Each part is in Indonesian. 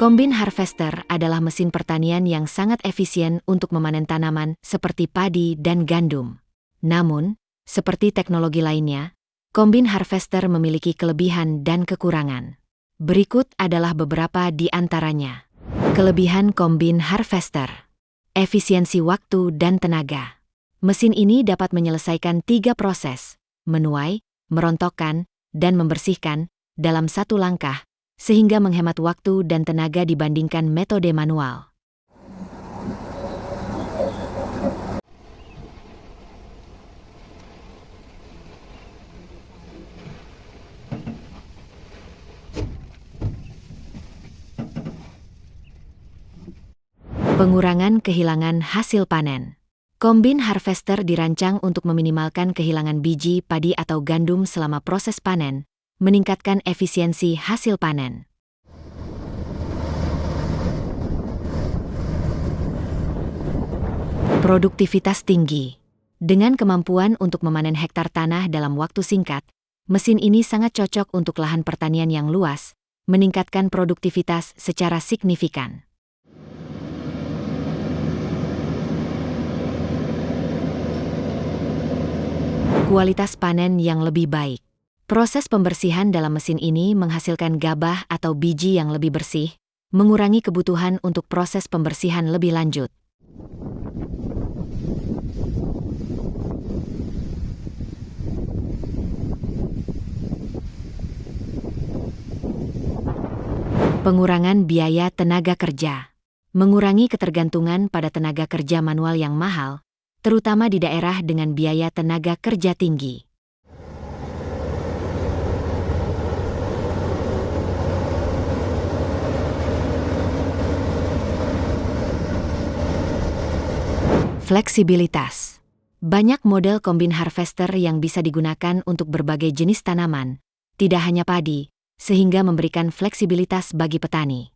Combine harvester adalah mesin pertanian yang sangat efisien untuk memanen tanaman seperti padi dan gandum. Namun, seperti teknologi lainnya, combine harvester memiliki kelebihan dan kekurangan. Berikut adalah beberapa di antaranya. Kelebihan combine harvester: efisiensi waktu dan tenaga. Mesin ini dapat menyelesaikan 3 proses: menuai, merontokkan, dan membersihkan dalam satu langkah, sehingga menghemat waktu dan tenaga dibandingkan metode manual. Pengurangan kehilangan hasil panen. Combine harvester dirancang untuk meminimalkan kehilangan biji padi atau gandum selama proses panen, meningkatkan efisiensi hasil panen. Produktivitas tinggi. Dengan kemampuan untuk memanen hektar tanah dalam waktu singkat, mesin ini sangat cocok untuk lahan pertanian yang luas, meningkatkan produktivitas secara signifikan. Kualitas panen yang lebih baik. Proses pembersihan dalam mesin ini menghasilkan gabah atau biji yang lebih bersih, mengurangi kebutuhan untuk proses pembersihan lebih lanjut. Pengurangan biaya tenaga kerja. Mengurangi ketergantungan pada tenaga kerja manual yang mahal, terutama di daerah dengan biaya tenaga kerja tinggi. Fleksibilitas. Banyak model combine harvester yang bisa digunakan untuk berbagai jenis tanaman, tidak hanya padi, sehingga memberikan fleksibilitas bagi petani.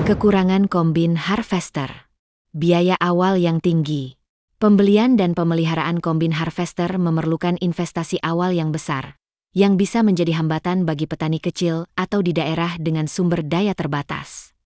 Kekurangan combine harvester. Biaya awal yang tinggi. Pembelian dan pemeliharaan combine harvester memerlukan investasi awal yang besar, yang bisa menjadi hambatan bagi petani kecil atau di daerah dengan sumber daya terbatas.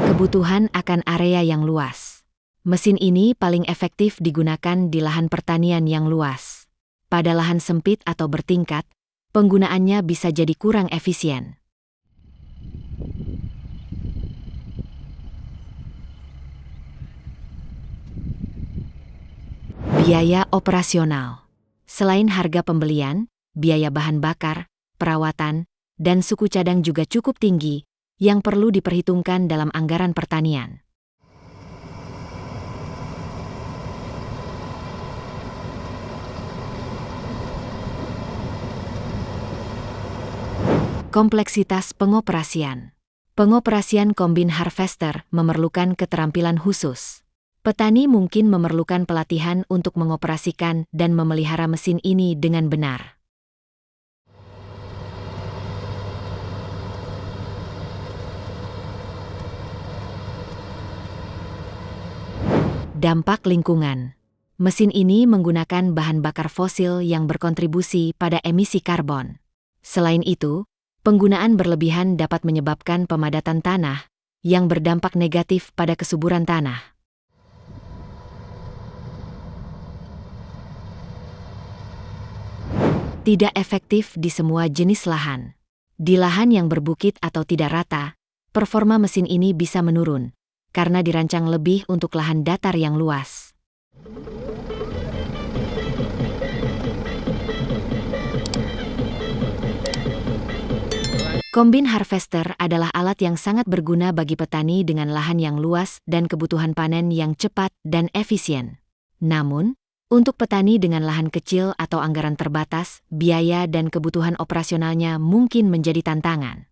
Kebutuhan akan area yang luas. Mesin ini paling efektif digunakan di lahan pertanian yang luas. Pada lahan sempit atau bertingkat, penggunaannya bisa jadi kurang efisien. Biaya operasional. Selain harga pembelian, biaya bahan bakar, perawatan, dan suku cadang juga cukup tinggi, yang perlu diperhitungkan dalam anggaran pertanian. Kompleksitas pengoperasian. Pengoperasian combine harvester memerlukan keterampilan khusus. Petani mungkin memerlukan pelatihan untuk mengoperasikan dan memelihara mesin ini dengan benar. Dampak lingkungan. Mesin ini menggunakan bahan bakar fosil yang berkontribusi pada emisi karbon. Selain itu, penggunaan berlebihan dapat menyebabkan pemadatan tanah, yang berdampak negatif pada kesuburan tanah. Tidak efektif di semua jenis lahan. Di lahan yang berbukit atau tidak rata, performa mesin ini bisa menurun, karena dirancang lebih untuk lahan datar yang luas. Combine harvester adalah alat yang sangat berguna bagi petani dengan lahan yang luas dan kebutuhan panen yang cepat dan efisien. Namun, untuk petani dengan lahan kecil atau anggaran terbatas, biaya dan kebutuhan operasionalnya mungkin menjadi tantangan.